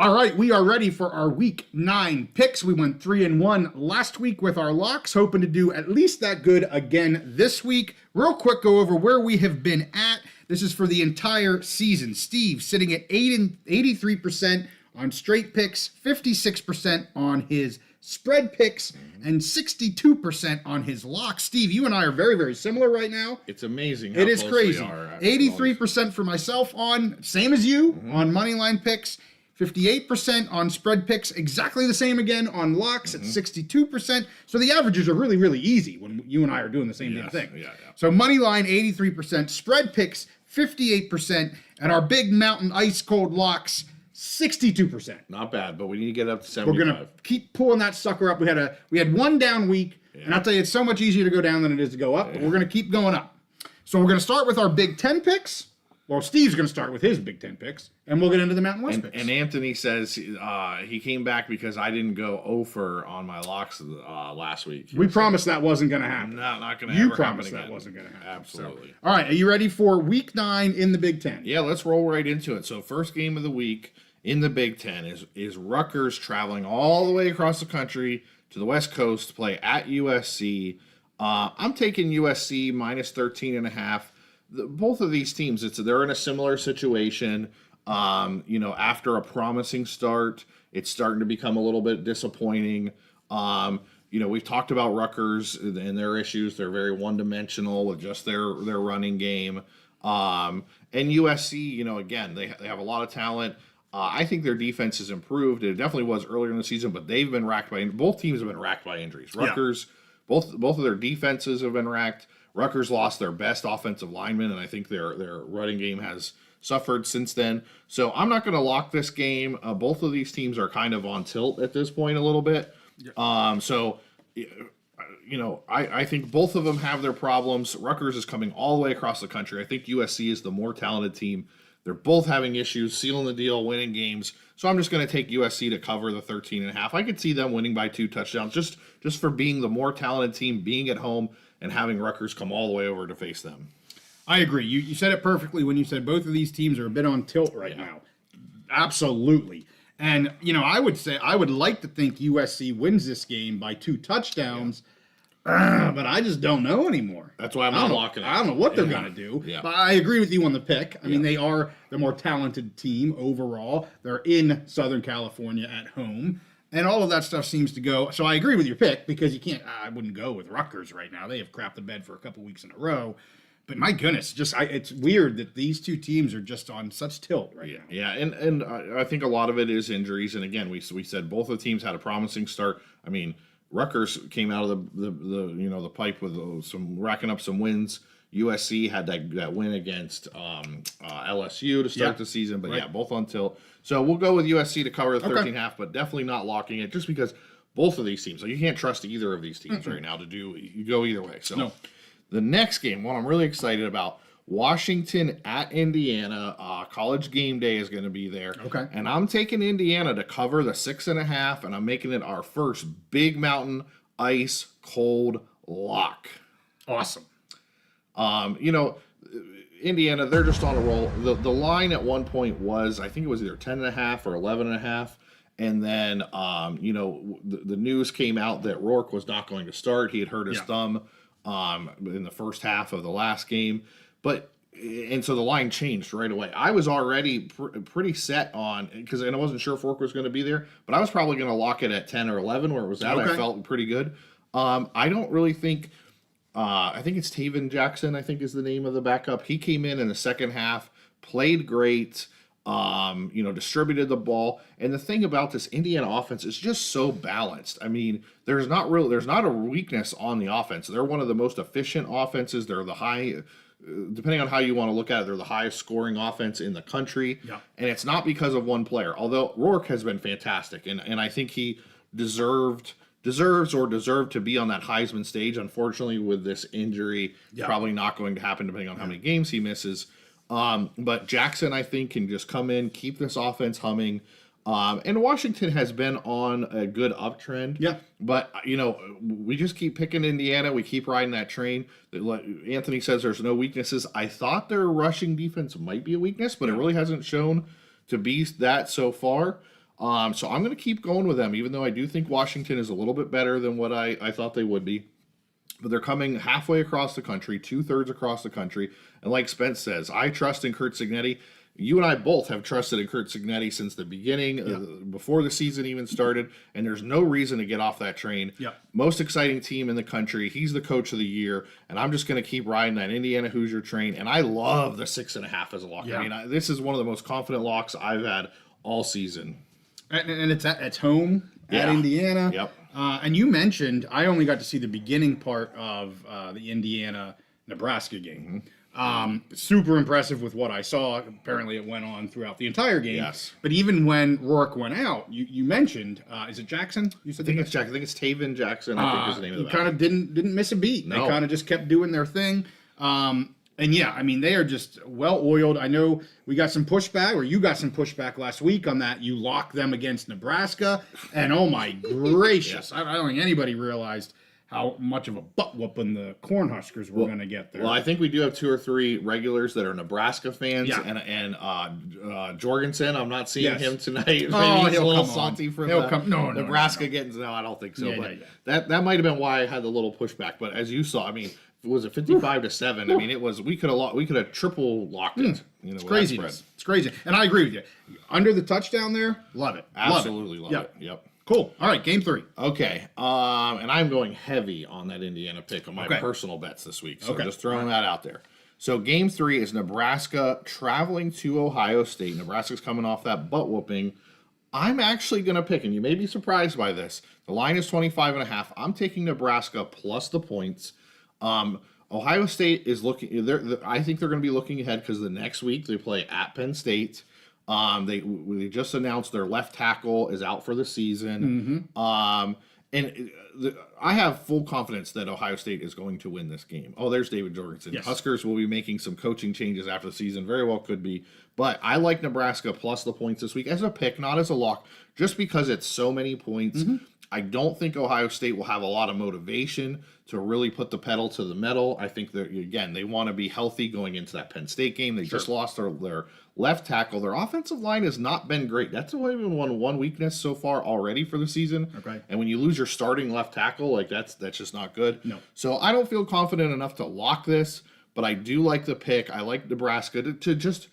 All right, we are ready for our week 9 picks. We went 3-1 last week with our locks, hoping to do at least that good again this week. Real quick, go over where we have been at. This is for the entire season. Steve sitting at 83% on straight picks, 56% on his spread picks, and 62% on his locks. Steve, you and I are very, very similar right now. It's amazing. It is crazy. 83% for myself on, same as you, on moneyline picks. 58% on spread picks, exactly the same again on locks at 62%. So the averages are really, really easy when you and I are doing the same damn thing. Yeah. So money line 83%, spread picks 58%, and our big mountain ice cold locks 62%. Not bad, but we need to get up to 75. We're gonna keep pulling that sucker up. We had one down week, and I'll tell you, it's so much easier to go down than it is to go up. But we're gonna keep going up. So we're gonna start with our Big Ten picks. Well, Steve's going to start with his Big Ten picks, and we'll get into the Mountain West picks. And Anthony says he came back because I didn't go over on my locks last week. We promised that wasn't going to happen. Not going to happen. You promised that wasn't going to happen. Absolutely. So, all right, are you ready for Week 9 in the Big Ten? Yeah, let's roll right into it. So first game of the week in the Big Ten is Rutgers traveling all the way across the country to the West Coast to play at USC. I'm taking USC minus 13.5. Both of these teams, they're in a similar situation. After a promising start, it's starting to become a little bit disappointing. We've talked about Rutgers and their issues. They're very one-dimensional with just their running game. And USC, again, they have a lot of talent. I think their defense has improved. It definitely was earlier in the season, but both teams have been racked by injuries. Rutgers, both of their defenses have been racked. Rutgers lost their best offensive lineman, and I think their running game has suffered since then. So I'm not going to lock this game. Both of these teams are kind of on tilt at this point a little bit. I think both of them have their problems. Rutgers is coming all the way across the country. I think USC is the more talented team. They're both having issues, sealing the deal, winning games. So I'm just going to take USC to cover the 13.5. I could see them winning by 2 touchdowns just for being the more talented team, being at home, and having Rutgers come all the way over to face them. I agree. You said it perfectly when you said both of these teams are a bit on tilt right now. Absolutely. And, I would like to think USC wins this game by 2 touchdowns, but I just don't know anymore. That's why I'm not locking it. I don't know what they're going to do. Yeah. But I agree with you on the pick. I mean, they are the more talented team overall. They're in Southern California at home. And all of that stuff seems to go. So I agree with your pick because I wouldn't go with Rutgers right now. They have crapped the bed for a couple weeks in a row. But my goodness, it's weird that these two teams are just on such tilt right now. Yeah, and I think a lot of it is injuries. And again, we said both of the teams had a promising start. I mean, Rutgers came out of the pipe with some racking up some wins. USC had that win against LSU to start the season, but both on tilt. So we'll go with USC to cover the 13.5, but definitely not locking it just because both of these teams, you can't trust either of these teams right now you go either way. So the next game, one I'm really excited about, Washington at Indiana. College game day is going to be there. Okay. And I'm taking Indiana to cover the 6.5, and I'm making it our first Big Mountain Ice Cold lock. Awesome. Indiana, they're just on a roll. The line at one point was, I think it was either 10.5 or 11.5. And then, the news came out that Rourke was not going to start. He had hurt his thumb in the first half of the last game. And so the line changed right away. I was already pretty set on, because I wasn't sure if Rourke was going to be there, but I was probably going to lock it at 10 or 11 where it was at. Okay. I felt pretty good. I don't really think... I think it's Taven Jackson, I think is the name of the backup. He came in the second half, played great, distributed the ball. And the thing about this Indiana offense is just so balanced. I mean, there's not a weakness on the offense. They're one of the most efficient offenses. They're depending on how you want to look at it, they're the highest scoring offense in the country. Yeah. And it's not because of one player, although Rourke has been fantastic. And I think he deserved to be on that Heisman stage. Unfortunately, with this injury, probably not going to happen depending on how many games he misses. But Jackson, I think, can just come in, keep this offense humming. And Washington has been on a good uptrend. Yeah. But, we just keep picking Indiana. We keep riding that train. Anthony says there's no weaknesses. I thought their rushing defense might be a weakness, but it really hasn't shown to be that so far. So I'm going to keep going with them, even though I do think Washington is a little bit better than what I thought they would be. But they're coming halfway across the country, 2/3 across the country. And like Spence says, I trust in Kurt Cignetti. You and I both have trusted in Kurt Cignetti since the beginning, before the season even started, and there's no reason to get off that train. Yeah. Most exciting team in the country. He's the coach of the year, and I'm just going to keep riding that Indiana Hoosier train. And I love the 6.5 as a lock. Yeah. I mean, this is one of the most confident locks I've had all season. And it's home at Indiana. Yep. And you mentioned, I only got to see the beginning part of the Indiana-Nebraska game. Super impressive with what I saw. Apparently it went on throughout the entire game. Yes. But even when Rourke went out, you mentioned, is it Jackson? You said I think it's Jackson. I think it's Taven Jackson. I think is the name of the He kind of didn't miss a beat. No. They kind of just kept doing their thing. And yeah, I mean, they are just well-oiled. I know we got some pushback, or you got some pushback last week on that. You locked them against Nebraska. And oh my gracious, I don't think anybody realized how much of a butt whooping the Cornhuskers were going to get there. Well, I think we do have 2 or 3 regulars that are Nebraska fans, Yeah. and Jorgensen. I'm not seeing him tonight. Maybe Oh, he's a he'll little come salty on. for He'll the come. No, Nebraska getting. No, I don't think so. Yeah, but yeah. that might have been why I had the little pushback. But as you saw, I mean, was it 55-7? I mean, it was. We could have triple locked it. You know, It's craziness. It's crazy. And I agree with you. Under the touchdown there, love it. Absolutely love Yep. it. Yep. Cool. All right, game 3. Okay, and I'm going heavy on that Indiana pick on my personal bets this week. So just throwing that out there. So game 3 is Nebraska traveling to Ohio State. Nebraska's coming off that butt whooping. I'm actually going to pick, and you may be surprised by this. The line is 25.5. I'm taking Nebraska plus the points. Ohio State is looking. I think they're going to be looking ahead because the next week they play at Penn State. They just announced their left tackle is out for the season. I have full confidence that Ohio State is going to win this game. Oh, there's David Jorgensen. Yes. Huskers will be making some coaching changes after the season. Very well could be. But I like Nebraska plus the points this week as a pick, not as a lock, just because it's so many points. I don't think Ohio State will have a lot of motivation to really put the pedal to the metal. I think that, again, they want to be healthy going into that Penn State game. They just lost their left tackle. Their offensive line has not been great. That's only been one weakness so far already for the season. Okay. And when you lose your starting left tackle, like that's just not good. No. So I don't feel confident enough to lock this, but I do like the pick. I like Nebraska to just,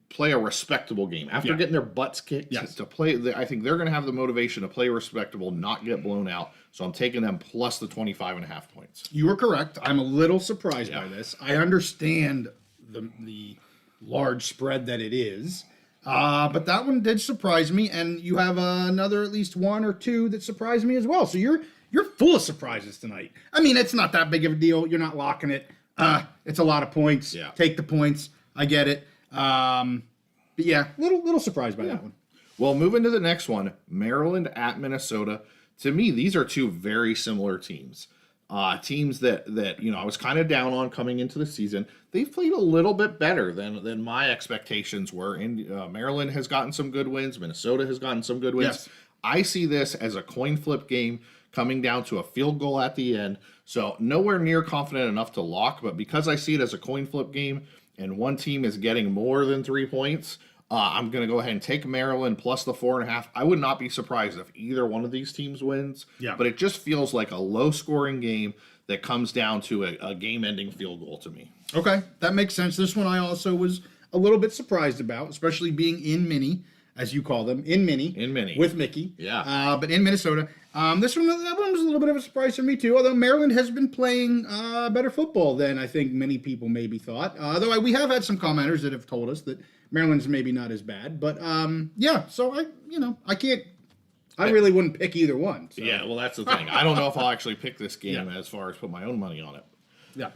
play a respectable game after getting their butts kicked. To play, I think they're going to have the motivation to play respectable, not get blown out. So I'm taking them plus the 25.5 points. You were correct. I'm a little surprised by this. I understand the large spread that it is, but that one did surprise me. And you have another at least 1 or 2 that surprised me as well. So you're full of surprises tonight. I mean, it's not that big of a deal. You're not locking it. It's a lot of points. Yeah. Take the points. I get it. But yeah, little surprised by that one. Well, moving to the next one, Maryland at Minnesota. To me, these are 2 very similar teams. Teams that I was kind of down on coming into the season. They've played a little bit better than my expectations were. And Maryland has gotten some good wins. Minnesota has gotten some good wins. Yes. I see this as a coin flip game coming down to a field goal at the end. So nowhere near confident enough to lock, but because I see it as a coin flip game and one team is getting more than 3 points, I'm going to go ahead and take Maryland plus the 4.5. I would not be surprised if either one of these teams wins. Yeah. But it just feels like a low-scoring game that comes down to a game-ending field goal to me. Okay, that makes sense. This one I also was a little bit surprised about, especially being in Mini, as you call them, in Mini. With Mickey. Yeah. But in Minnesota. That one was a little bit of a surprise for me, too, although Maryland has been playing better football than I think many people maybe thought. Though we have had some commenters that have told us that Maryland's maybe not as bad. But, so I really wouldn't pick either one. So. Yeah, well, that's the thing. I don't know if I'll actually pick this game as far as put my own money on it. Yeah.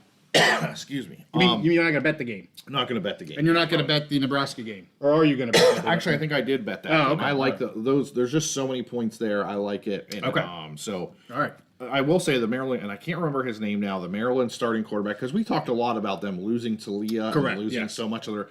Excuse me. You mean you're not going to bet the game? I'm not going to bet the game. And you're not going to bet the Nebraska game? Or are you going to bet Actually, I think I did bet that. Oh, okay. I like those. There's just so many points there. I like it. And, Okay. So all right. I will say the Maryland, and I can't remember his name now, the Maryland starting quarterback, because we talked a lot about them losing to Leah Correct, and losing yes. so much of their.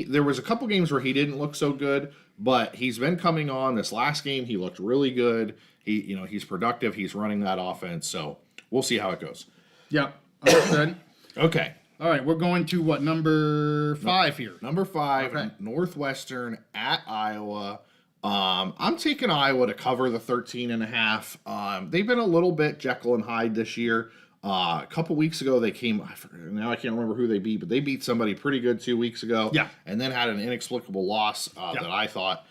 There was a couple games where he didn't look so good, but he's been coming on. This last game, he looked really good. He's productive. He's running that offense. So we'll see how it goes. Yeah. Understood. Okay. All right, we're going to number 5 here. Number 5, Okay. Northwestern at Iowa. I'm taking Iowa to cover the 13.5. They've been a little bit Jekyll and Hyde this year. A couple weeks ago, they came. Now I can't remember who they beat, but they beat somebody pretty good 2 weeks ago. Yeah. And then had an inexplicable loss that I thought.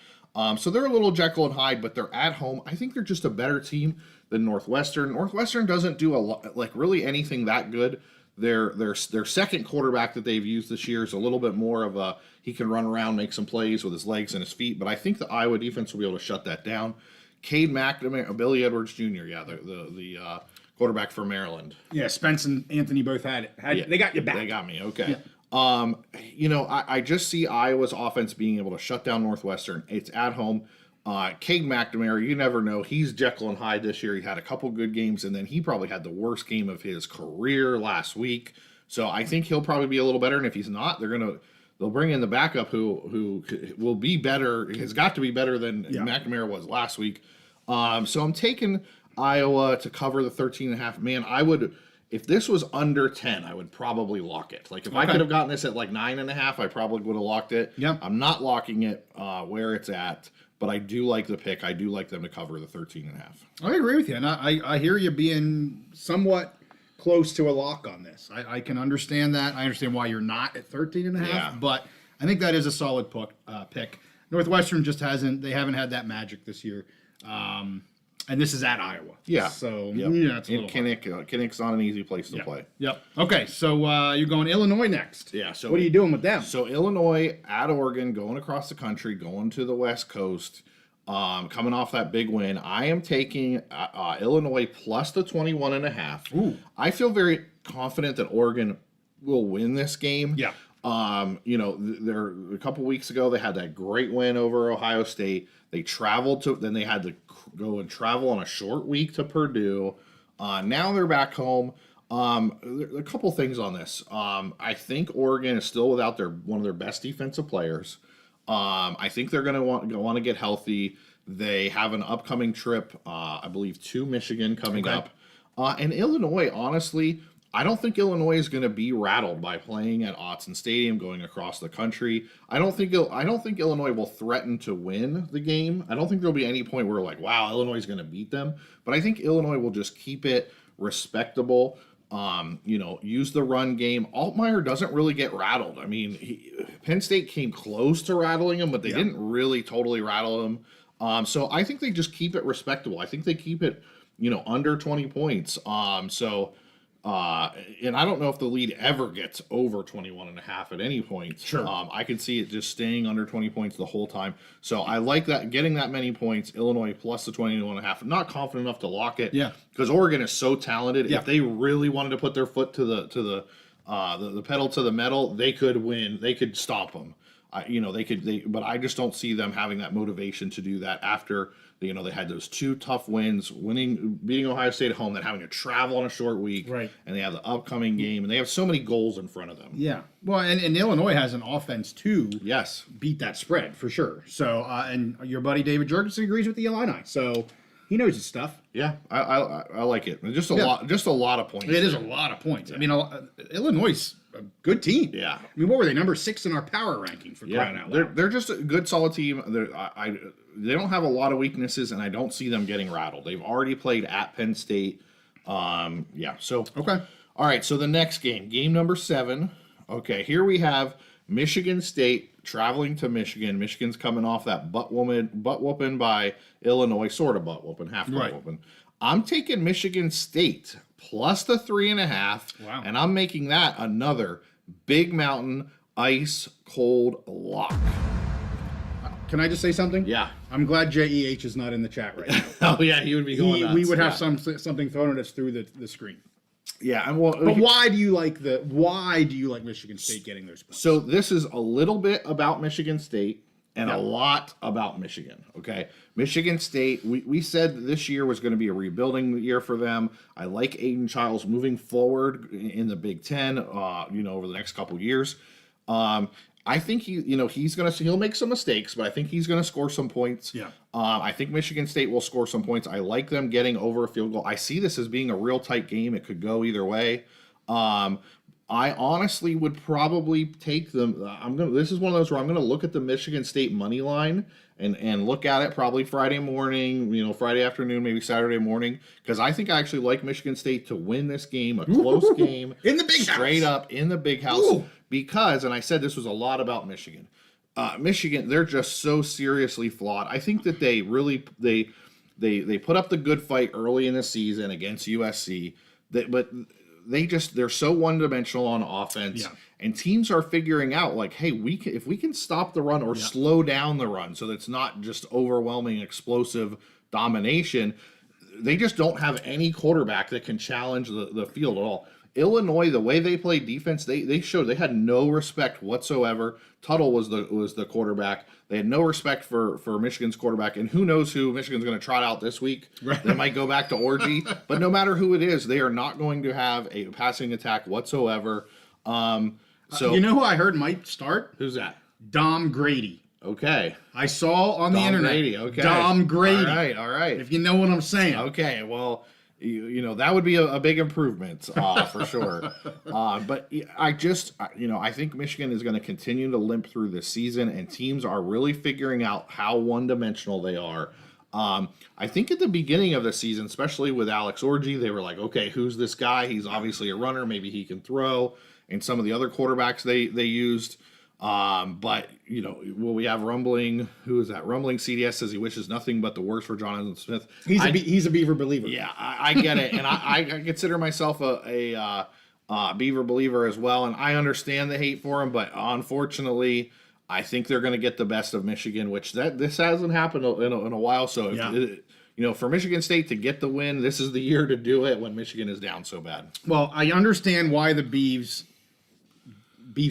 So they're a little Jekyll and Hyde, but they're at home. I think they're just a better team than Northwestern. Northwestern doesn't do really anything that good. Their second quarterback that they've used this year is a little bit more of a he can run around, make some plays with his legs and his feet. But I think the Iowa defense will be able to shut that down. Cade McNamara, Billy Edwards Jr. Yeah, the quarterback for Maryland. Yeah, Spence and Anthony both had it. They got you back. They got me. Okay. Yeah. I just see Iowa's offense being able to shut down Northwestern. It's at home. Cade McNamara, you never know. He's Jekyll and Hyde this year. He had a couple good games, and then he probably had the worst game of his career last week. So I think he'll probably be a little better. And if he's not, they'll bring in the backup who will be better. Has got to be better than McNamara was last week. So I'm taking Iowa to cover the 13.5. Man, I would. If this was under 10, I would probably lock it. Like, if I could have gotten this at like 9.5, I probably would have locked it. Yep. I'm not locking it where it's at, but I do like the pick. I do like them to cover the 13.5. I agree with you, and I hear you being somewhat close to a lock on this. I can understand that. I understand why you're not at 13.5, but I think that is a solid pick. Northwestern just haven't had that magic this year. And this is at Iowa. Yeah. So, it's a little Kinnick's not an easy place to play. Yep. Okay, so you're going Illinois next. Yeah. So what are you doing with them? So Illinois at Oregon, going across the country, going to the West Coast, coming off that big win. I am taking Illinois plus the 21.5. Ooh. I feel very confident that Oregon will win this game. Yeah. They're a couple weeks ago they had that great win over Ohio State. They traveled then they had to go and travel on a short week to Purdue. Now they're back home. A couple things on this. I think Oregon is still without one of their best defensive players. I think they're going to want to get healthy. They have an upcoming trip, I believe, to Michigan coming up. And Illinois, honestly, I don't think Illinois is going to be rattled by playing at Autzen Stadium, going across the country. I don't think Illinois will threaten to win the game. I don't think there'll be any point where like, wow, Illinois is going to beat them. But I think Illinois will just keep it respectable. Use the run game. Altmaier doesn't really get rattled. I mean, Penn State came close to rattling him, but they didn't really totally rattle him. So I think they just keep it respectable. I think they keep it, under 20 points. And I don't know if the lead ever gets over 21.5 at any point. Sure. I could see it just staying under 20 points the whole time. So I like that, getting that many points, Illinois plus the 21.5. I'm not confident enough to lock it. Yeah. Because Oregon is so talented. Yeah. If they really wanted to put their foot to the pedal to the metal, they could win. They could stomp them. But I just don't see them having that motivation to do that after they had those two tough wins, beating Ohio State at home, then having to travel on a short week, right? And they have the upcoming game, and they have so many goals in front of them. Yeah, well, and Illinois has an offense too. Yes, beat that spread for sure. So, and your buddy David Jurgensen agrees with the Illini, so he knows his stuff. Yeah, I like it. Just a lot of points. It is a lot of points. Yeah. I mean, Illinois. A good team. Yeah. I mean, what were they? Number 6 in our power ranking for crying out loud. They're just a good, solid team. They don't have a lot of weaknesses, and I don't see them getting rattled. They've already played at Penn State. So okay. All right. So the next game number 7. Okay, here we have Michigan State traveling to Michigan. Michigan's coming off that butt whooping by Illinois, sort of butt whooping, half butt whooping. I'm taking Michigan State plus the 3.5. Wow. And I'm making that another Big Mountain ice cold lock. Can I just say something? Yeah. I'm glad JEH is not in the chat right now. Oh yeah, he would be going nuts. We would have something thrown at us through the screen. Yeah, and but why do you like Michigan State getting those points? So this is a little bit about Michigan State and a lot about Michigan. Okay, Michigan State. We said this year was going to be a rebuilding year for them. I like Aiden Childs moving forward in the Big Ten. Over the next couple years. I think he'll make some mistakes, but I think he's gonna score some points. Yeah. I think Michigan State will score some points. I like them getting over a field goal. I see this as being a real tight game. It could go either way. I honestly would probably take them. This is one of those where I'm gonna look at the Michigan State money line and look at it probably Friday morning, Friday afternoon, maybe Saturday morning, because I think I actually like Michigan State to win this game, a close game, in the big straight house. up in the big house. Ooh. Because, and I said this was a lot about Michigan. Michigan, they're just so seriously flawed. I think that they really they put up the good fight early in the season against USC, but they're so one-dimensional on offense, and teams are figuring out like, hey, if we can stop the run or slow down the run so that it's not just overwhelming explosive domination, they just don't have any quarterback that can challenge the field at all. Illinois, the way they played defense, they showed they had no respect whatsoever. Tuttle was the quarterback. They had no respect for Michigan's quarterback, and who knows who Michigan's going to trot out this week. Right. They might go back to Orgy, but no matter who it is, they are not going to have a passing attack whatsoever. So you know who I heard might start? Who's that? Dom Grady. Okay. I saw on the internet. Grady, okay. Dom Grady. All right. If you know what I'm saying. Okay, well, that would be a big improvement for sure. But I think Michigan is going to continue to limp through this season, and teams are really figuring out how one-dimensional they are. I think at the beginning of the season, especially with Alex Orgy, they were like, okay, who's this guy? He's obviously a runner. Maybe he can throw. And some of the other quarterbacks they used. But we have rumbling. Who is that? Rumbling CDS says he wishes nothing but the worst for Jonathan Smith. He's a Beaver believer. Yeah, I get it, and I consider myself a Beaver believer as well, and I understand the hate for him, but unfortunately, I think they're going to get the best of Michigan, which this hasn't happened in a while. So for Michigan State to get the win, this is the year to do it when Michigan is down so bad. Well, I understand why the Beavs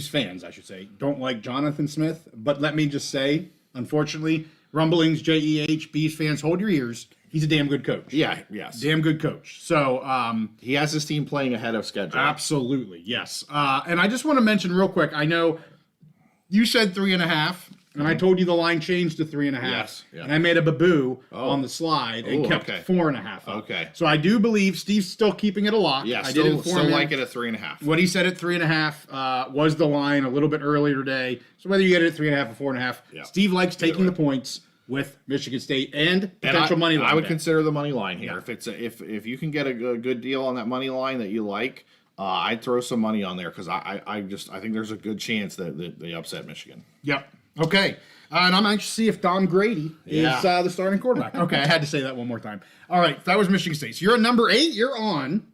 fans, I should say, don't like Jonathan Smith. But let me just say, unfortunately, rumblings, JEH, Beavs fans, hold your ears. He's a damn good coach. Yeah, yes. Damn good coach. So he has his team playing ahead of schedule. Absolutely, yes. And I just want to mention real quick, I know you said 3.5, and I told you the line changed to 3.5. Yes. Yeah. And I made a baboo on the slide and kept 4.5. Okay. So I do believe Steve's still keeping it a lock. Yeah, I still did inform him. like it at 3.5. What he said at 3.5 was the line a little bit earlier today. So whether you get it at 3.5 or 4.5, Steve likes taking the points with Michigan State and potential money line. I would consider the money line here. If you can get a good deal on that money line that you like, I'd throw some money on there because I think there's a good chance that they upset Michigan. Yep. Okay. And I'm anxious to see if Dom Grady is the starting quarterback. Okay, I had to say that one more time. All right, that was Michigan State. So you're at number 8. You're on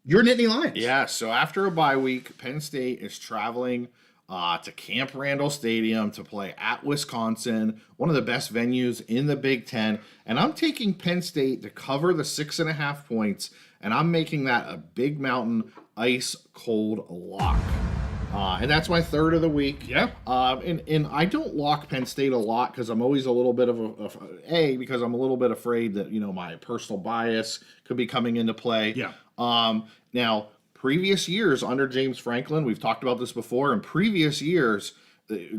your Nittany Lions. Yeah, so after a bye week, Penn State is traveling to Camp Randall Stadium to play at Wisconsin, one of the best venues in the Big Ten. And I'm taking Penn State to cover the 6.5 points, and I'm making that a Big Mountain ice cold lock. And that's my third of the week. Yeah. And I don't lock Penn State a lot because I'm always a little bit because I'm a little bit afraid that, my personal bias could be coming into play. Yeah. Now, previous years under James Franklin, we've talked about this before, in previous years,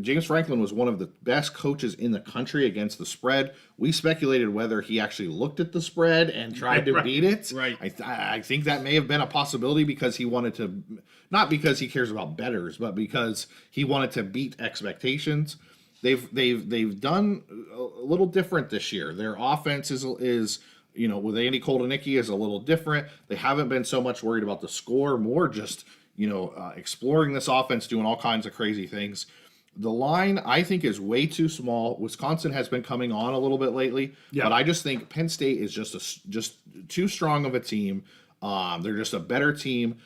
James Franklin was one of the best coaches in the country against the spread. We speculated whether he actually looked at the spread and tried to beat it. Right. I think that may have been a possibility because he wanted to, not because he cares about bettors, but because he wanted to beat expectations. They've done a little different this year. Their offense is with Andy Koldenicki is a little different. They haven't been so much worried about the score, more just exploring this offense, doing all kinds of crazy things. The line, I think, is way too small. Wisconsin has been coming on a little bit lately, but I just think Penn State is just too strong of a team. They're just a better team.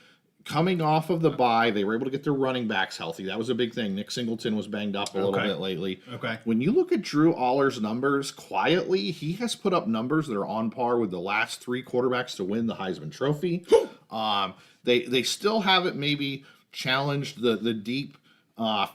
Coming off of the bye, they were able to get their running backs healthy. That was a big thing. Nick Singleton was banged up a little bit lately. Okay. When you look at Drew Aller's numbers, quietly, he has put up numbers that are on par with the last 3 quarterbacks to win the Heisman Trophy. They still haven't maybe challenged the deep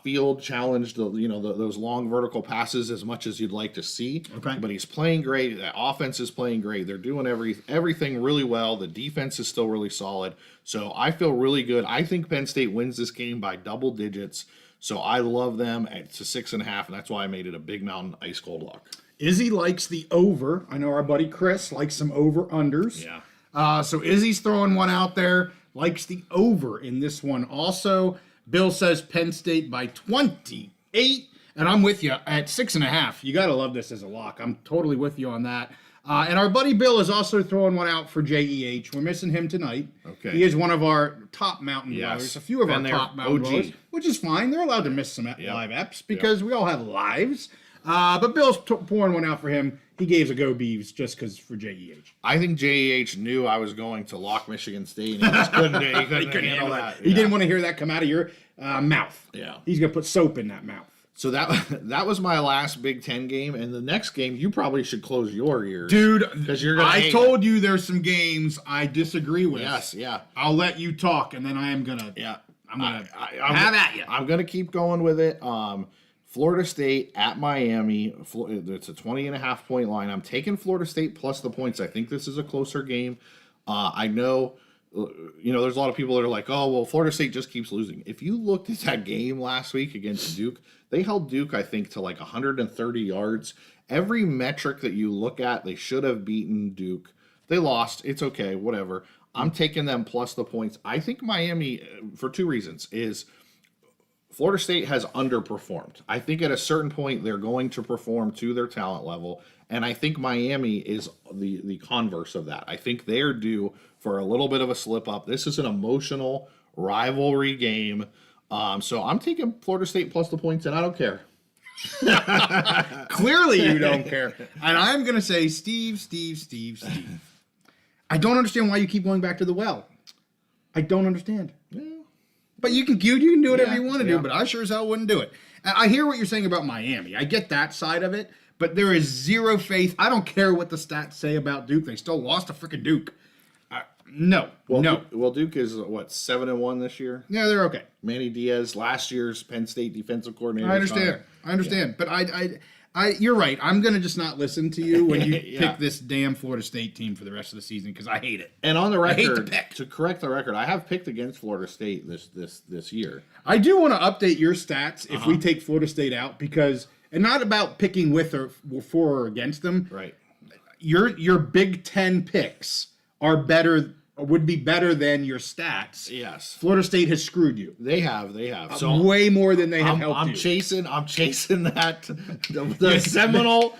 field, challenged those long vertical passes as much as you'd like to see. Okay. But he's playing great. The offense is playing great. They're doing everything really well. The defense is still really solid. So I feel really good. I think Penn State wins this game by double digits. So I love them at 6.5, and that's why I made it a Big Mountain ice cold lock. Izzy likes the over. I know our buddy Chris likes some over-unders. Yeah. So Izzy's throwing one out there. likes the over in this one also. Bill says Penn State by 28, and I'm with you at 6.5. You got to love this as a lock. I'm totally with you on that. And our buddy Bill is also throwing one out for JEH. We're missing him tonight. Okay. He is one of our top mountain dwellers, a few of our top mountain dwellers, which is fine. They're allowed to miss some live eps because we all have lives. But Bill's pouring one out for him. He gave a go Beavs just because for JEH. I think JEH knew I was going to lock Michigan State, and he just couldn't handle that. He didn't want to hear that come out of your mouth. Yeah. He's going to put soap in that mouth. So that was my last Big Ten game, and the next game you probably should close your ears, dude. Because I told you there's some games I disagree with. Yes, yeah. I'll let you talk, and then I am gonna. Yeah, I'm gonna have at you. I'm gonna keep going with it. Florida State at Miami. It's a 20.5 point line. I'm taking Florida State plus the points. I think this is a closer game. I know. There's a lot of people that are like, oh, well, Florida State just keeps losing. If you looked at that game last week against Duke, they held Duke, I think, to like 130 yards. Every metric that you look at, they should have beaten Duke. They lost. It's okay, whatever. I'm taking them plus the points. I think Miami, for two reasons, is Florida State has underperformed. I think at a certain point, they're going to perform to their talent level. And I think Miami is the converse of that. I think they're due for a little bit of a slip up. This is an emotional rivalry game. So I'm taking Florida State plus the points, and I don't care. Clearly you don't care. And I'm going to say, Steve. I don't understand why you keep going back to the well. I don't understand. Yeah. But you can do whatever you want to do, but I sure as hell wouldn't do it. And I hear what you're saying about Miami. I get that side of it, but there is zero faith. I don't care what the stats say about Duke. They still lost to freaking Duke. No. Duke is, 7-1 this year? Yeah, they're okay. Manny Diaz, last year's Penn State defensive coordinator. I understand. But you're right. I'm going to just not listen to you when you pick this damn Florida State team for the rest of the season because I hate it. And on the record, to correct the record, I have picked against Florida State this year. I do want to update your stats if we take Florida State out because, and not about picking with or for or against them. Right. Your Big Ten picks would be better than your stats. Yes. Florida State has screwed you. They have. So way more than they have helped you. I'm chasing that the Seminole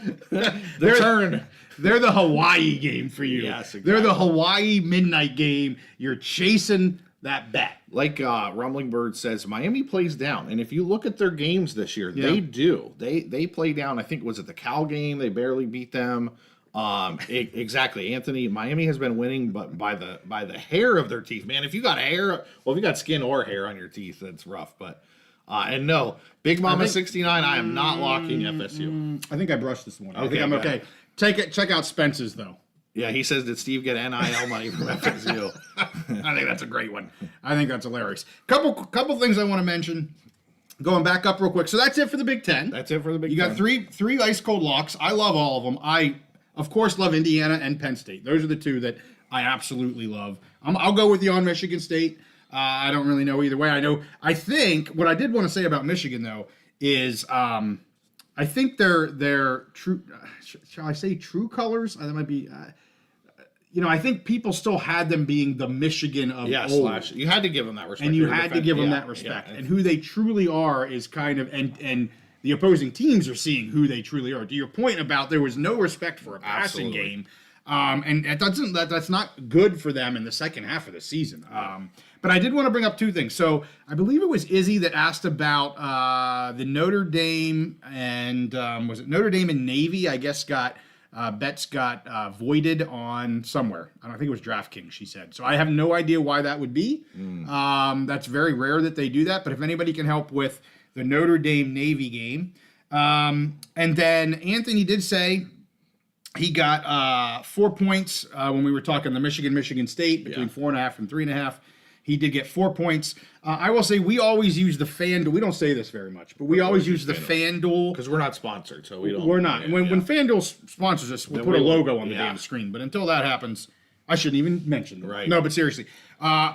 turn. They're the Hawaii game for you. Yes, exactly. They're the Hawaii midnight game. You're chasing that bet. Like Rumbling Bird says, Miami plays down, and if you look at their games this year, they do. They play down. I think was it the Cal game? They barely beat them. Exactly, Anthony. Miami has been winning, but by the hair of their teeth, man. If you got if you got skin or hair on your teeth, that's rough. But and no, Big Mama 69. I am not locking FSU. I think I brushed this one. Okay, I think I'm okay. Check out Spence's though. Yeah, he says, did Steve get NIL money from FSU? I think that's a great one. I think that's hilarious. Couple things I want to mention. Going back up real quick. So that's it for the Big Ten. That's it for the Big Ten. You got three ice cold locks. I love all of them. I, of course, love Indiana and Penn State. Those are the two that I absolutely love. I'll go with you on Michigan State. I don't really know either way. I think what I did want to say about Michigan though is I think they're true. Shall I say true colors? That might be. I think people still had them being the Michigan of old. You had to give them that respect. And you had to give them that respect. Yeah. And who they truly are is kind of, and the opposing teams are seeing who they truly are. To your point about there was no respect for a passing game, and that's not good for them in the second half of the season. But I did want to bring up two things. So I believe it was Izzy that asked about the Notre Dame and was it Notre Dame and Navy? I guess bets got voided on somewhere. I don't think it was DraftKings, she said. So I have no idea why that would be. That's very rare that they do that. But if anybody can help with the Notre Dame Navy game. And then Anthony did say he got 4 points when we were talking the Michigan State between 4.5 and 3.5. He did get 4 points. I will say we always use the FanDuel. We don't say this very much, but we always use the FanDuel. Because we're not sponsored, so we don't. We're not. And when FanDuel sponsors us, we'll put a logo on the damn screen. But until that happens, I shouldn't even mention them. Right. No, but seriously.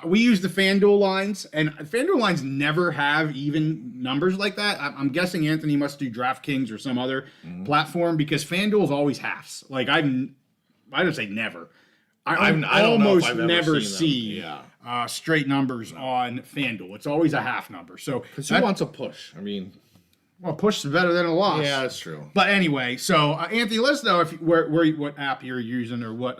We use the FanDuel lines, and FanDuel lines never have even numbers like that. I'm guessing Anthony must do DraftKings or some other platform because FanDuel is always halves. Like I don't say never. I almost never see straight numbers on FanDuel. It's always a half number. So Because who wants a push? I mean, well, push is better than a loss. yeah, that's true. But anyway, so Anthony, let us know if what app you're using or what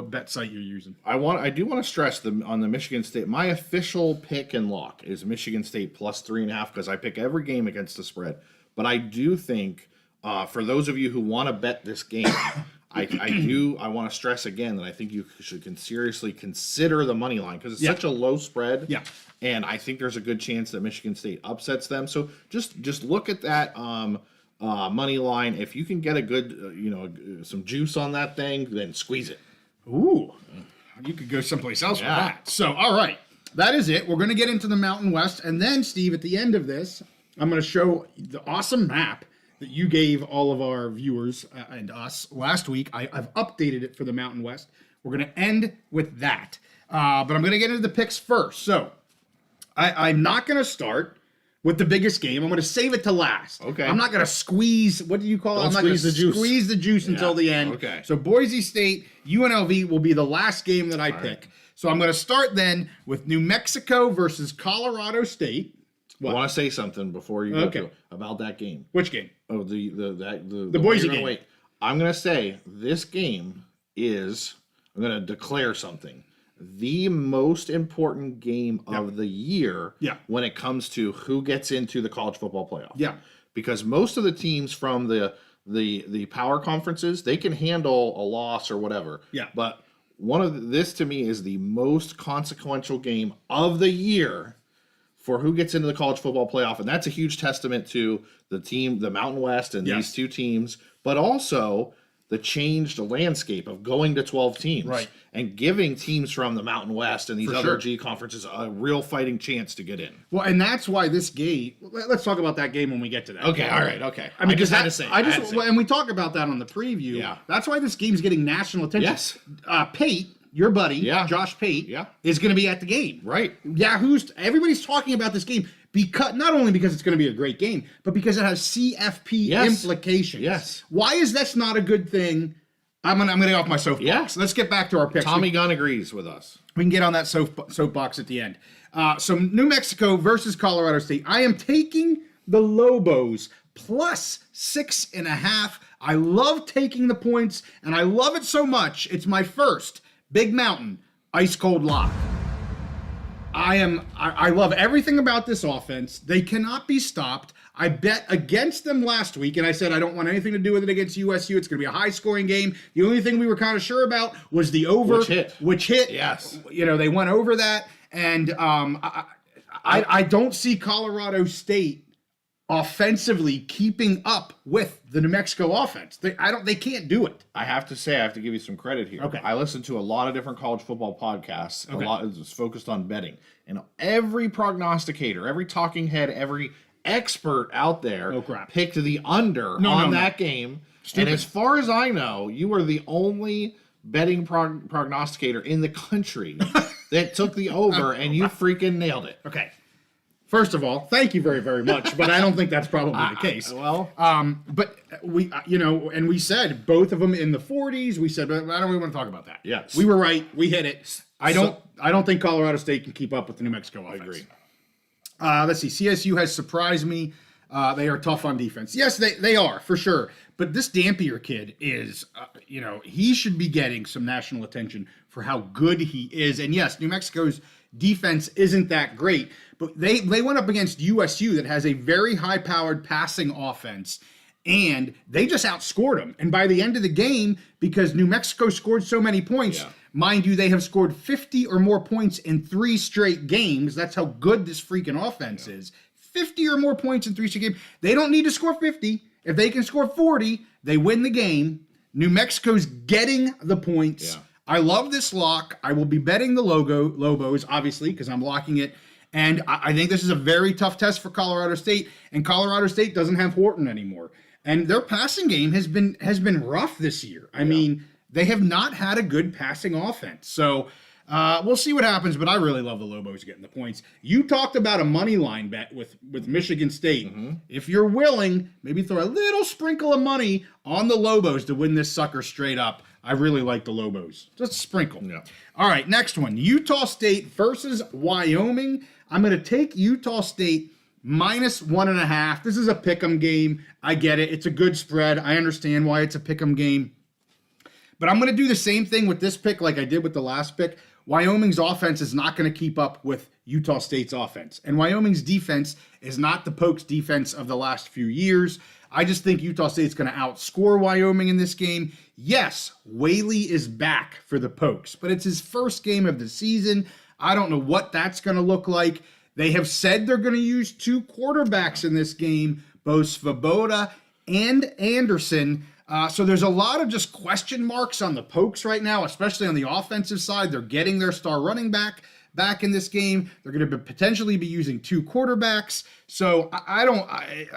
bet site you're using. I do want to stress on the Michigan State. My official pick and lock is Michigan State plus 3.5 because I pick every game against the spread. But I do think for those of you who want to bet this game, I want to stress again that I think you should seriously consider the money line because it's such a low spread. Yeah. And I think there's a good chance that Michigan State upsets them. So just look at that money line. If you can get a good, some juice on that thing, then squeeze it. Ooh, you could go someplace else with that. So, all right, that is it. We're going to get into the Mountain West. And then, Steve, at the end of this, I'm going to show the awesome map that you gave all of our viewers and us last week. I've updated it for the Mountain West. We're going to end with that. But I'm going to get into the picks first. So, I'm not going to start with the biggest game. I'm going to save it to last. Okay. I'm not going to squeeze, what do you call it? I'm not going to squeeze the juice until the end. Okay. So Boise State, UNLV will be the last game that I pick. Right. So I'm going to start then with New Mexico versus Colorado State. What? I want to say something before you go about that game. Which game? Oh, the Boise game. Wait. I'm going to say this game is, I'm going to declare something. The most important game of the year when it comes to who gets into the college football playoff. Yeah. Because most of the teams from the power conferences, they can handle a loss or whatever. Yeah. But this to me is the most consequential game of the year for who gets into the college football playoff. And that's a huge testament to the Mountain West and these two teams, but also the changed landscape of going to 12 teams and giving teams from the Mountain West and these other G conferences a real fighting chance to get in. Well, and that's why this game, let's talk about that game when we get to that. Okay, all right, okay. I mean, just had to say. And we talk about that on the preview. Yeah. That's why this game's getting national attention. Yes. Pate, your buddy, Josh Pate, is going to be at the game. Right. Everybody's talking about this game because not only because it's going to be a great game, but because it has CFP implications. Yes. Why is that not a good thing? I'm gonna get off my soapbox. Yeah. Let's get back to our picks. Tommy Gunn agrees with us. We can get on that soapbox at the end. So New Mexico versus Colorado State. I am taking the Lobos plus 6.5. I love taking the points, and I love it so much. It's my first Big Mountain ice cold lock. I love everything about this offense. They cannot be stopped. I bet against them last week, and I said I don't want anything to do with it against USU. It's going to be a high-scoring game. The only thing we were kind of sure about was the over. Which hit. Yes. They went over that, and I don't see Colorado State offensively keeping up with the New Mexico offense. They can't do it. I have to say, I have to give you some credit here. Okay. I listen to a lot of different college football podcasts. A lot is focused on betting. And every prognosticator, every talking head, every expert out there picked the under on that game. Stupid. And as far as I know, you are the only betting prognosticator in the country that took the over, and you freaking nailed it. Okay. First of all, thank you very, very much, but I don't think that's probably the case. But we, and we said both of them in the 40s. We said, but I don't really want to talk about that. Yes, we were right. We hit it. I don't think Colorado State can keep up with the New Mexico offense. I agree. Let's see. CSU has surprised me. They are tough on defense. Yes, they are for sure. But this Dampier kid is, he should be getting some national attention for how good he is. And yes, New Mexico's defense isn't that great, but they went up against USU that has a very high-powered passing offense, and they just outscored them. And by the end of the game, because New Mexico scored so many points, mind you, they have scored 50 or more points in 3 straight games. That's how good this freaking offense is. 50 or more points in 3 straight games. They don't need to score 50. If they can score 40, they win the game. New Mexico's getting the points. Yeah. I love this lock. I will be betting the Lobos, obviously, because I'm locking it. And I think this is a very tough test for Colorado State. And Colorado State doesn't have Horton anymore. And their passing game has been rough this year. I mean, they have not had a good passing offense. So we'll see what happens, but I really love the Lobos getting the points. You talked about a money line bet with Michigan State. Mm-hmm. If you're willing, maybe throw a little sprinkle of money on the Lobos to win this sucker straight up. I really like the Lobos. Just a sprinkle. Yeah. All right, next one. Utah State versus Wyoming. I'm going to take Utah State -1.5. This is a pick'em game. I get it. It's a good spread. I understand why it's a pick'em game. But I'm going to do the same thing with this pick like I did with the last pick. Wyoming's offense is not going to keep up with Utah State's offense. And Wyoming's defense is not the Pokes' defense of the last few years. I just think Utah State's going to outscore Wyoming in this game. Yes, Whaley is back for the Pokes, but it's his first game of the season. I don't know what that's going to look like. They have said they're going to use 2 quarterbacks in this game, both Svoboda and Anderson. So there's a lot of just question marks on the Pokes right now, especially on the offensive side. They're getting their star running back in this game. They're going to potentially be using 2 quarterbacks. So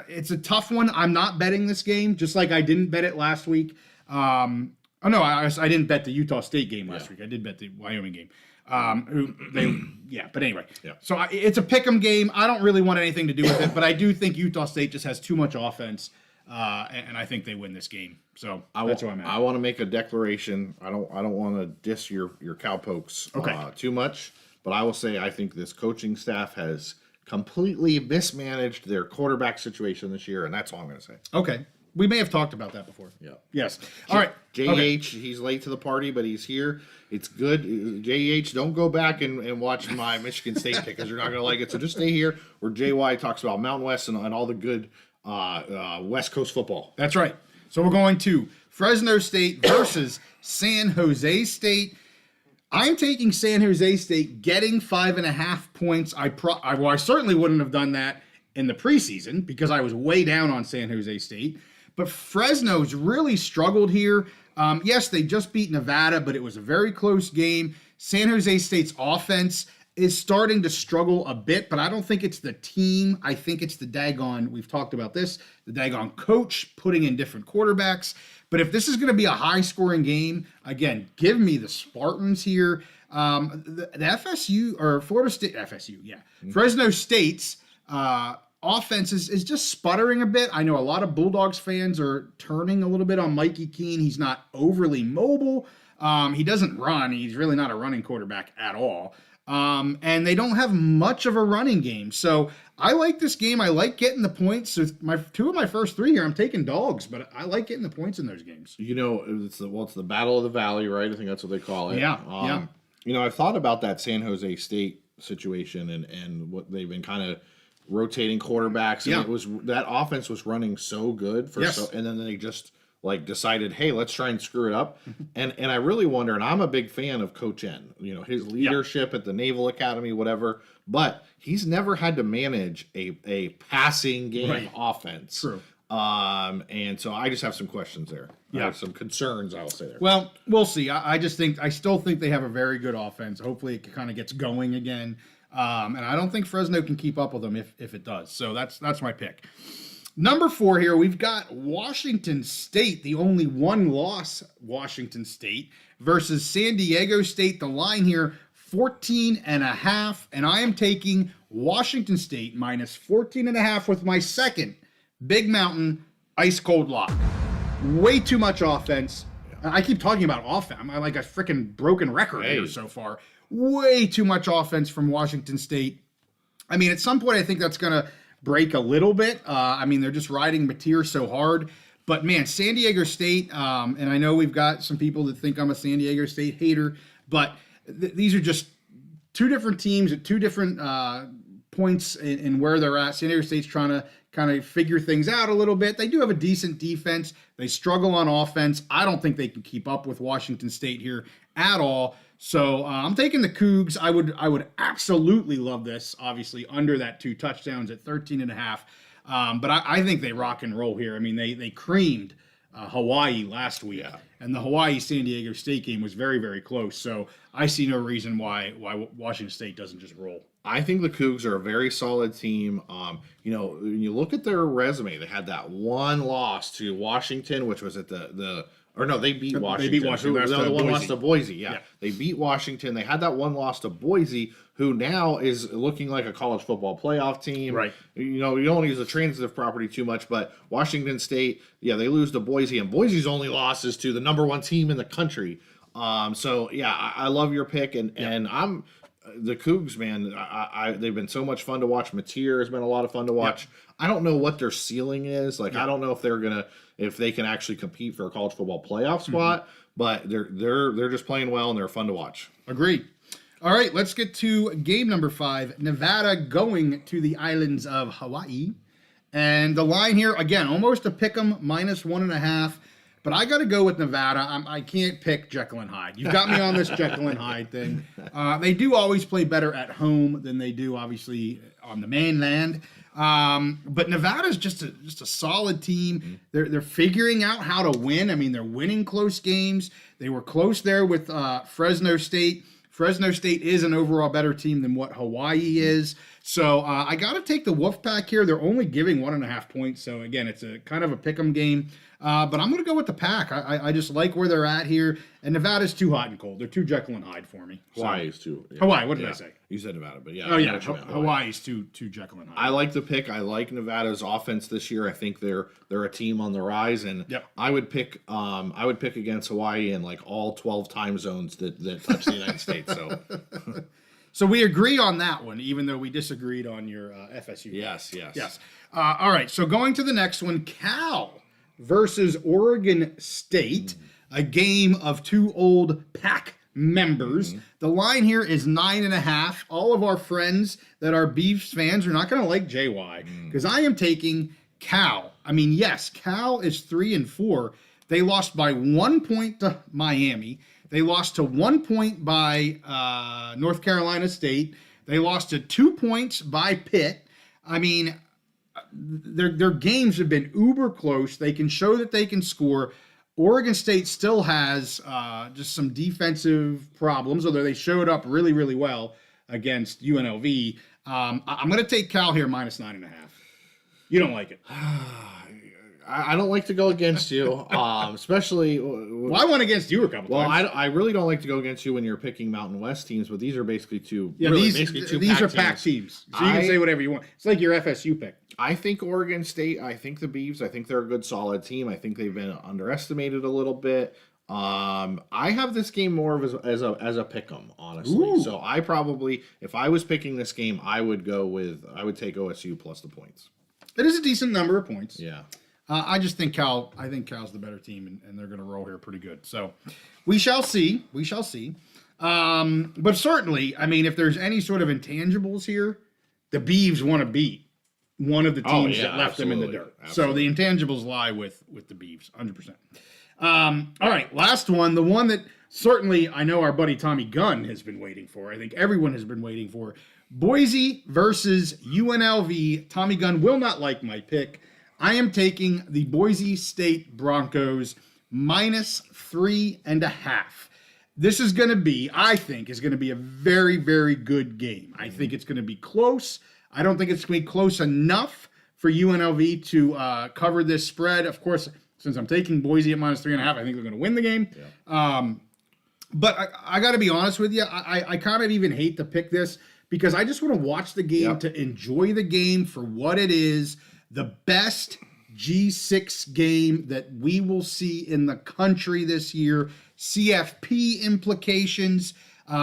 it's a tough one. I'm not betting this game, just like I didn't bet it last week. I didn't bet the Utah State game last week. I did bet the Wyoming game. But anyway. Yeah. So it's a pick'em game. I don't really want anything to do with it, but I do think Utah State just has too much offense, and I think they win this game. So that's where I'm at. I want to make a declaration. I don't want to diss your Cowpokes too much, but I will say I think this coaching staff has completely mismanaged their quarterback situation this year, and that's all I'm going to say. Okay. We may have talked about that before. Yeah. Yes. All right. JH, he's late to the party, but he's here. It's good. JH, don't go back and watch my Michigan State pick because you're not going to like it. So just stay here where JY talks about Mountain West and all the good West Coast football. That's right. So we're going to Fresno State versus San Jose State. I'm taking San Jose State getting 5.5 points. I certainly wouldn't have done that in the preseason because I was way down on San Jose State. But Fresno's really struggled here. Yes, they just beat Nevada, but it was a very close game. San Jose State's offense is starting to struggle a bit, but I don't think it's the team. I think it's the daggone, we've talked about this, the daggone coach putting in different quarterbacks. But if this is going to be a high-scoring game, again, give me the Spartans here. The FSU, or Florida State, FSU, yeah. Mm-hmm. Fresno State's offense is just sputtering a bit. I know a lot of Bulldogs fans are turning a little bit on Mikey Keene. He's not overly mobile. He doesn't run. He's really not a running quarterback at all. And they don't have much of a running game. So I like this game. I like getting the points. So two of my first 3 here, I'm taking dogs, but I like getting the points in those games. You know, it's the Battle of the Valley, right? I think that's what they call it. Yeah. You know, I've thought about that San Jose State situation and what they've been kind of rotating quarterbacks. And it was that offense was running so good and then they just decided, hey, let's try and screw it up. And I really wonder, and I'm a big fan of Coach N, you know, his leadership at the Naval Academy, whatever, but he's never had to manage a passing game offense. True. And so I just have some questions there. I have some concerns, I'll say there. Well, we'll see. I still think they have a very good offense. Hopefully it kind of gets going again. And I don't think Fresno can keep up with them if it does. So that's my pick. Number 4 here, we've got Washington State, the only one loss Washington State, versus San Diego State. The line here, 14.5. And I am taking Washington State -14.5 with my second Big Mountain ice cold lock. Way too much offense. I keep talking about offense. I'm like a freaking broken record here so far. Way too much offense from Washington State. I mean, at some point, I think that's going to break a little bit. I mean, they're just riding Mateer so hard. But, man, San Diego State, and I know we've got some people that think I'm a San Diego State hater, but these are just two different teams at two different points in where they're at. San Diego State's trying to kind of figure things out a little bit. They do have a decent defense. They struggle on offense. I don't think they can keep up with Washington State here at all. So I'm taking the Cougs. I would absolutely love this, obviously, under that 2 touchdowns at 13.5. But I think they rock and roll here. I mean, they creamed Hawaii last week, and the Hawaii-San Diego State game was very, very close. So I see no reason why Washington State doesn't just roll. I think the Cougs are a very solid team. You know, when you look at their resume, they had that one loss to Washington, which was at the Or no, they beat Washington. They beat Washington. Who, the one Boise. lost to Boise. Yeah. They beat Washington. They had that one loss to Boise, who now is looking like a college football playoff team. Right. You don't want to use the transitive property too much, but Washington State, they lose to Boise, and Boise's only loss is to the number 1 team in the country. So I love your pick, and I'm the Cougs, man. They've been so much fun to watch. Mateer has been a lot of fun to watch. I don't know what their ceiling is. I don't know if they can actually compete for a college football playoff spot, but they're just playing well and they're fun to watch. Agreed. All right, let's get to game number 5. Nevada going to the islands of Hawaii. And the line here, again, almost a pick 'em, -1.5. But I got to go with Nevada. I can't pick Jekyll and Hyde. You've got me on this Jekyll and Hyde thing. They do always play better at home than they do, obviously, on the mainland. But Nevada's just a solid team. They're figuring out how to win. I mean, they're winning close games. They were close there with Fresno State. Fresno State is an overall better team than what Hawaii is. So I got to take the Wolfpack here. They're only giving 1.5 points. So, again, it's a kind of a pick 'em game. But I'm going to go with the Pack. I just like where they're at here. And Nevada's too hot and cold. They're too Jekyll and Hyde for me. So. Hawaii's too. Yeah. Hawaii, what did I say? You said Nevada, but yeah. Oh, yeah. Hawaii's too Jekyll and Hyde. I like the pick. I like Nevada's offense this year. I think they're a team on the rise, and I would pick against Hawaii in like all 12 time zones that touch the United States. So. So we agree on that one, even though we disagreed on your FSU. Yes. All right, so going to the next one, Cal versus Oregon State, a game of 2 old Pack members. The line here is 9.5. All of our friends that are Beavs fans are not going to like JY because I am taking Cal. I mean, yes, Cal is 3-4. They lost by 1 point to Miami. They lost to 1 point by North Carolina State. They lost to 2 points by Pitt. I mean, their games have been uber close. They can show that they can score. Oregon State still has just some defensive problems, although they showed up really, really well against UNLV. I'm going to take Cal here -9.5. You don't like it. I don't like to go against you, especially. Well, I went against you a couple times. I really don't like to go against you when you're picking Mountain West teams, but these are basically two. Yeah, really, these are Pack teams, so you can say whatever you want. It's like your FSU pick. I think Oregon State. I think the Beavs. I think they're a good, solid team. I think they've been underestimated a little bit. I have this game more of as a pick 'em, honestly. Ooh. So I probably, if I was picking this game, I would take OSU plus the points. It is a decent number of points. Yeah. I just think Cal's the better team, and they're going to roll here pretty good. So we shall see. But certainly, I mean, if there's any sort of intangibles here, the Beavs want to beat one of the teams that left them in the dirt. Absolutely. So the intangibles lie with the Beavs, 100%. All right, last one, the one that certainly I know our buddy Tommy Gunn has been waiting for. I think everyone has been waiting for. Boise versus UNLV. Tommy Gunn will not like my pick. I am taking the Boise State Broncos -3.5. This is going to be, I think, a very, very good game. I think it's going to be close. I don't think it's going to be close enough for UNLV to cover this spread. Of course, since I'm taking Boise at -3.5, I think they're going to win the game. Yeah. But I got to be honest with you. I kind of even hate to pick this because I just want to watch the game to enjoy the game for what it is. The best G6 game that we will see in the country this year. CFP implications.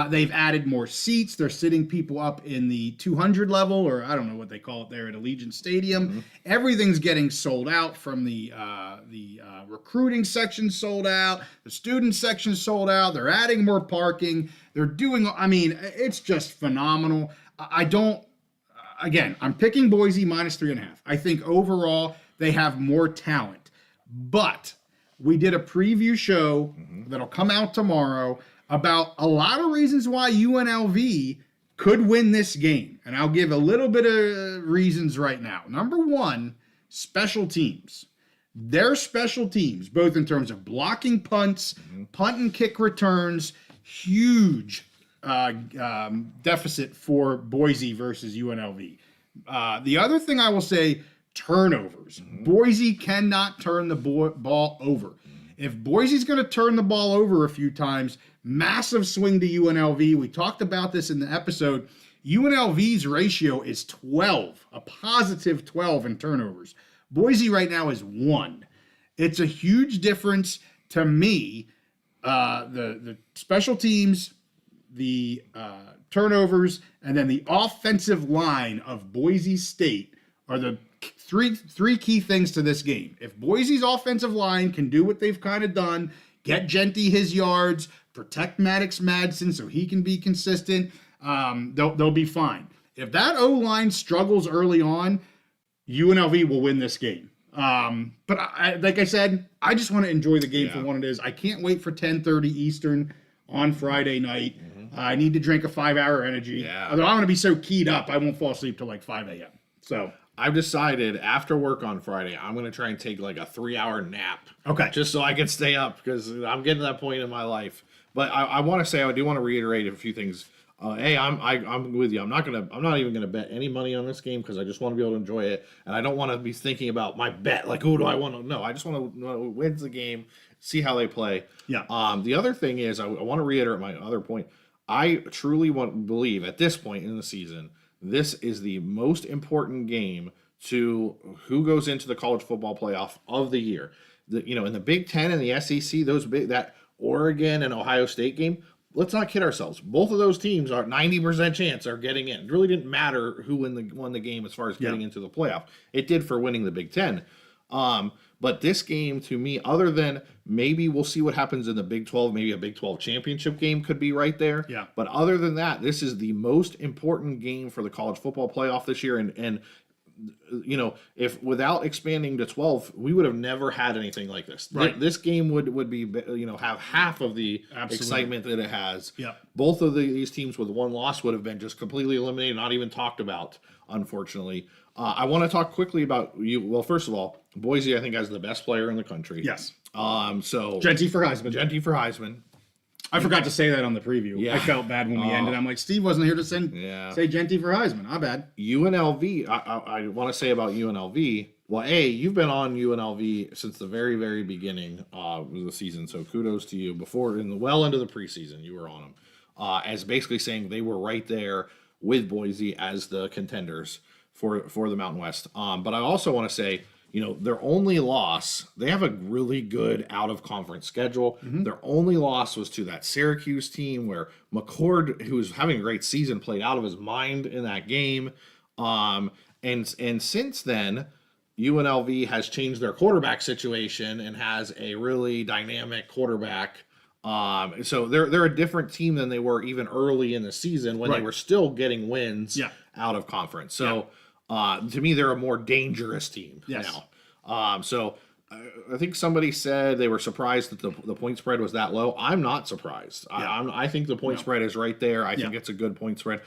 They've added more seats. They're sitting people up in the 200 level, or I don't know what they call it there at Allegiant Stadium. Everything's getting sold out from the recruiting section sold out. The student section sold out. They're adding more parking. They're doing, I mean, it's just phenomenal. Again, I'm picking Boise -3.5. I think overall they have more talent. But we did a preview show that'll come out tomorrow about a lot of reasons why UNLV could win this game. And I'll give a little bit of reasons right now. Number one, special teams. Their special teams, both in terms of blocking punts, punt and kick returns, huge deficit for Boise versus UNLV. The other thing I will say, turnovers. Boise cannot turn the ball over. If Boise's going to turn the ball over a few times, massive swing to UNLV. We talked about this in the episode. UNLV's ratio is 12, a positive 12 in turnovers. Boise right now is 1. It's a huge difference to me. The special teams, the turnovers, and then the offensive line of Boise State are the three key things to this game. If Boise's offensive line can do what they've kind of done, get Genty his yards, protect Maddox Madsen so he can be consistent, they'll be fine. If that O-line struggles early on, UNLV will win this game. But like I said, I just want to enjoy the game for what it is. I can't wait for 10:30 Eastern on Friday night. I need to drink a 5-hour energy. Although I'm going to be so keyed up, I won't fall asleep till like 5 a.m. So I've decided after work on Friday, I'm going to try and take like a 3-hour nap. Okay. Just so I can stay up because I'm getting to that point in my life. But I want to say, I do want to reiterate a few things. Hey, I'm with you. I'm not even gonna bet any money on this game because I just want to be able to enjoy it, and I don't want to be thinking about my bet. Like, who do I want to? No, I just want to know who wins the game, see how they play. Yeah. The other thing is, I want to reiterate my other point. I truly believe at this point in the season, this is the most important game to who goes into the college football playoff of the year. In the Big Ten and the SEC, that Oregon and Ohio State game. Let's not kid ourselves. Both of those teams are 90% chance are getting in. It really didn't matter who won the game as far as getting into the playoff. It did for winning the Big Ten. But this game, to me, other than maybe we'll see what happens in the Big 12, maybe a Big 12 championship game could be right there. Yeah. But other than that, this is the most important game for the college football playoff this year. And if without expanding to 12, we would have never had anything like this. Right. This game would be, have half of the excitement that it has. Yeah. Both of these teams with one loss would have been just completely eliminated, not even talked about, unfortunately. I want to talk quickly about you. Well, first of all, Boise, I think, has the best player in the country. Yes. Genty for Heisman. I forgot to say that on the preview. Yeah. I felt bad when we ended. I'm like, Steve wasn't here to say Genty for Heisman. My bad. UNLV, I want to say about UNLV, well, you've been on UNLV since the very, very beginning of the season, so kudos to you. Well into the preseason, you were on them, as basically saying they were right there with Boise as the contenders for the Mountain West. But I also want to say, their only loss, they have a really good out-of-conference schedule. Mm-hmm. Their only loss was to that Syracuse team where McCord, who was having a great season, played out of his mind in that game. And since then, UNLV has changed their quarterback situation and has a really dynamic quarterback. So they're a different team than they were even early in the season when they were still getting wins out of conference. So to me, they're a more dangerous team now. So I think somebody said they were surprised that the point spread was that low. I'm not surprised. I think the point spread is right there. I think it's a good point spread.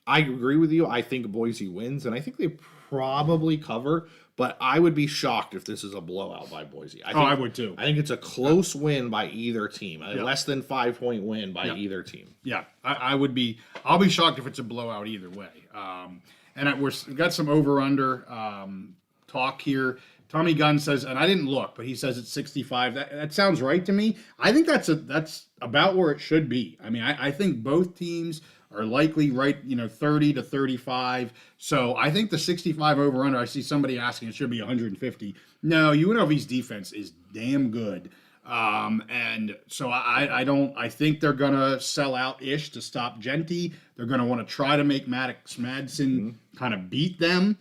I agree with you. I think Boise wins, and I think they probably cover. But I would be shocked if this is a blowout by Boise. I would too. I think it's a close win by either team. A less than 5-point win by either team. Yeah, I would be. I'll be shocked if it's a blowout either way. And we've got some over/under talk here. Tommy Gunn says, and I didn't look, but he says it's 65. That sounds right to me. I think that's about where it should be. I mean, I think both teams are likely right, 30 to 35. So I think the 65 over/under. I see somebody asking it should be 150. No, UNLV's defense is damn good. And so I think they're going to sell out ish to stop Genty. They're going to want to try to make Maddox Madsen kind of beat them,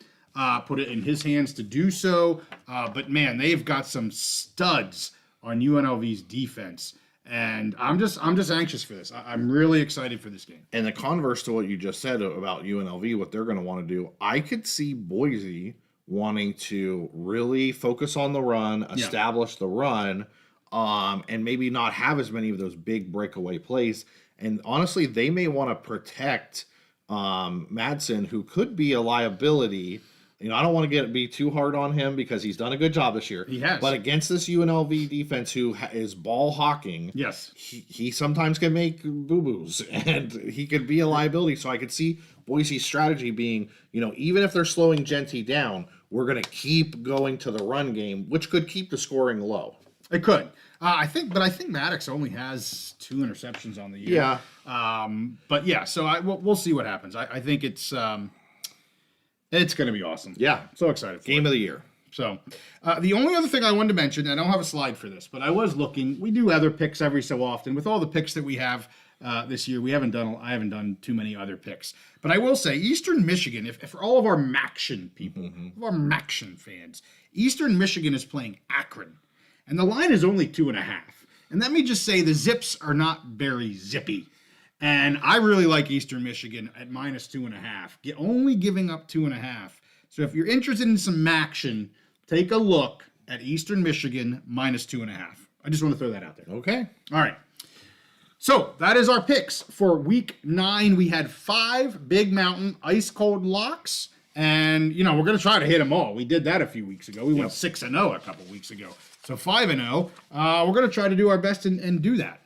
put it in his hands to do so. But man, they've got some studs on UNLV's defense. And I'm just anxious for this. I'm really excited for this game. And the converse to what you just said about UNLV, what they're going to want to do, I could see Boise wanting to really focus on the run, establish the run, and maybe not have as many of those big breakaway plays. And honestly, they may want to protect Madsen, who could be a liability. I don't want to be too hard on him because he's done a good job this year. He has. But against this UNLV defense who is ball hawking, he sometimes can make boo-boos, and he could be a liability. So I could see Boise's strategy being, even if they're slowing Genty down, we're going to keep going to the run game, which could keep the scoring low. It could. I think Maddox only has 2 interceptions on the year. Yeah. But yeah, so we'll see what happens. I think it's going to be awesome. Yeah. So excited for Game it. of the year. So the only other thing I wanted to mention, and I don't have a slide for this, but I was looking. We do other picks every so often. With all the picks that we have this year, I haven't done too many other picks. But I will say, Eastern Michigan, if for all of our Maction people, our Maction fans, Eastern Michigan is playing Akron. And the line is only 2.5. And let me just say the Zips are not very zippy. And I really like Eastern Michigan at minus 2.5. Only giving up 2.5. So if you're interested in some action, take a look at Eastern Michigan minus 2.5. I just want to throw that out there. Okay. All right. So that is our picks for week 9. We had 5 Big Mountain ice cold locks. And, we're going to try to hit them all. We did that a few weeks ago. We went 6-0 a couple weeks ago. So 5-0. We're going to try to do our best and do that.